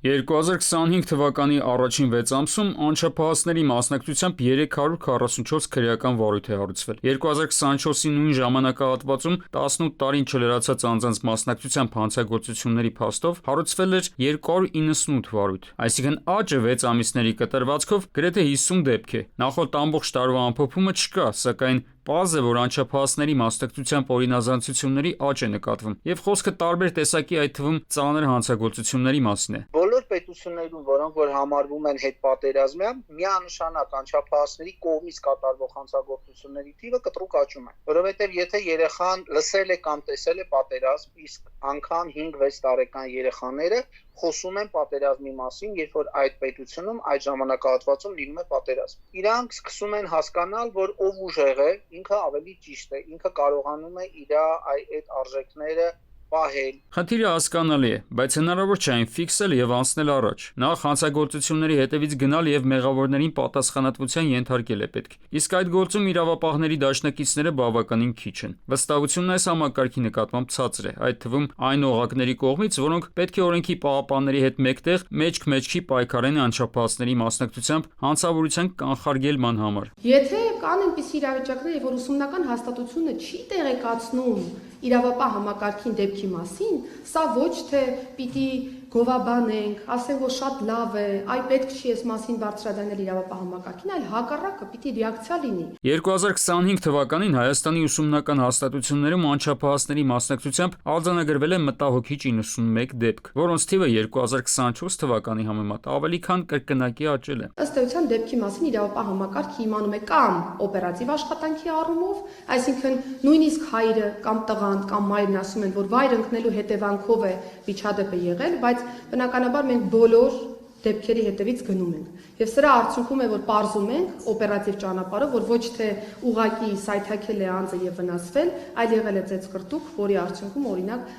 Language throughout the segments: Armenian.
2025 թվականի առաջին 6 ամսում անչափահասների մասնակցությամբ 344 քրեական վարույթ է հարուցվել։ 2024-ի նույն ժամանակահատվածում 18 տարին չլրացած անձանց մասնակցությամբ հանցագործությունների փաստով հարուցվել էր 298 վարույթ, այսինքն աճը 6 ամիսների կտրվածքով գրեթե 50 դեպք է։ Նախորդ ամբողջ տարվա ամփոփումը չկա, սակայն պարզ է, որ անչափահասների մասնակցությամբ օրինազանցությունների աճ է նկատվում, եւ խոսքը տարբեր տեսակի, այդ թվում ծանր հանցագործությունների մասին է։ Բոլոր պետություններում, որոնք որ համարվում են հետպատերազմյան, միանշանակ անչափահասների կողմից կատարվող հանցագործությունների թիվը կտրուկ աճում է, որովհետեւ եթե երեխան լսել է կամ տեսել է պատերազմ, իսկ անգամ 5-6 տարեկան երեխաները խոսում են պատերազմի մասին, երբ որ այդ պետությունում այդ ժամանակահատվածում լինում է պատերազմ։ Իրանք սկսում են հասկանալ, որ ով ուժեղ է, ինքը ավելի ճիշտ է, ինքը կարողանում է իր այդ արժեքները պահել։ Խնդիրը հասկանալի է, բայց հնարավոր չէ այն ֆիքսել եւ անցնել առաջ։ Նախ հանցագործությունների հետևից գնալ եւ մեղավորներին պատասխանատվության ենթարկել է պետք։ Իսկ այդ գործում իրավապահների դաշնակիցները բավականին քիչ են։ Վստահությունն այս համակարգի նկատմամբ ցածր է, այդ թվում այն օղակների կողմից, որոնք պետք է օրենքի պահապանների հետ մեկտեղ մեջք-մեջքի պայքարեն անչափահասների մասնակցությամբ հանցավորության կանխարգելման համար։ Եթե կան այնպիսի իրավիճակներ, որ ուսումնական հաստատությունը չի տեղեկացնում իրավապահ համակարգին դեպքի մասին, սա ոչ թե պիտի գովաբանենք, ասենք, որ շատ լավ է, այ պետք չի այս մասին բարձրաձայնել իրավապահ համակարգին, այլ հակառակը պիտի ռեակցիա լինի։ 2025 թվականին Հայաստանի ուսումնական հաստատություններում անչափահասների մասնակցությամբ արձանագրվել է մտահոգիչ 91 դեպք, որոնց թիվը 2024 թվականի համեմատ ավելի քան կրկնակի աճել է։ Ըստ էության դեպքի մասին իրավապահ համակարգը իմանում է կամ օպերատիվ աշխատանքի առումով, այսինքն նույնիսկ հայրը կամ տղան կամ մայրն ասում են, որ վայր ընկնելու հետևանքով է միջադեպը եղել, բայց բնականաբար մենք բոլոր դեպքերի հետևից գնում ենք։ Եվ սրա արդյունքում է, որ պարզում ենք օպերատիվ ճանապարհով, որ ոչ թե ուղակի սայթաքել է անձը եւ վնասվել, այլ եղել է ծեծկրտուկ, որի արդյունքում օրինակ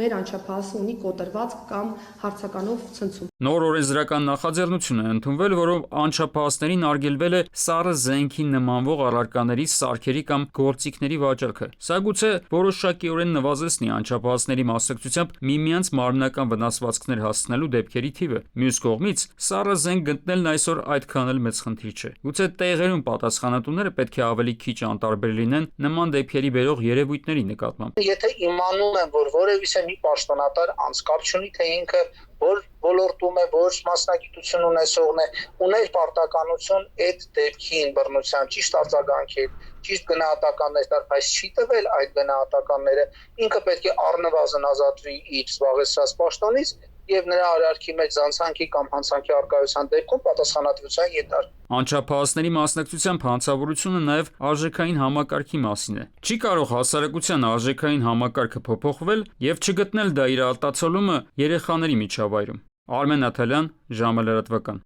մեր անչափահասը ունի կոտրված կամ հարցականով ցնցում։ Նոր օրենսդրական նախաձեռնություն է ընդունվել, որով անչափահասներին արգելվել է սառը զենքի նմանվող առարկաների, սարքերի կամ գործիքների վաճառքը։ Սա գուցե որոշակիորեն նվազեցնի անչափահասների մասնակցությամբ միմյանց մարմնական վնասվածքներ հասցնելու դեպքերի թիվը։ Մյուս կողմից, սառը զենք գտնելն այսօր այդքան էլ մեծ խնդիր չէ։ Գուցե տեղերում պատասխանատուները պետք է ավելի քիչ անտարբեր լինեն նման դեպքերի բերող երևույթների նկատմամբ։ Եթե իմանում են, որ որևիցե մի պաշտոնատար անձ կապ չունի, թե ինքը որ ոլորտում է, որ մասնագիտություն ունեցողն է, ուներ պարտականություն այդ դեպքին բռնության ճիշտ արձագանքել, ճիշտ գնահատականներ տալ, բայց չի տվել այդ գնահատականները, ինքը պետք է առնվազն ազատվի իր զբաղեցրած պաշտոնից եւ նրա արարքի մեջ զանցանքի կամ հանցանքի արկայության դեպքում պատասխանատվության ենթարկվի։ Անչափահասների մասնակցությամբ հանցավորությունը նաև արժեքային համակարգի մասին է։ Չի կարող հասարակության արժեքային համակարգը փոփոխվել եւ չգտնել դա իր արտացոլումը երեխաների միջավայրում։ Արմեն Աթալյան, ժամը լրատվական։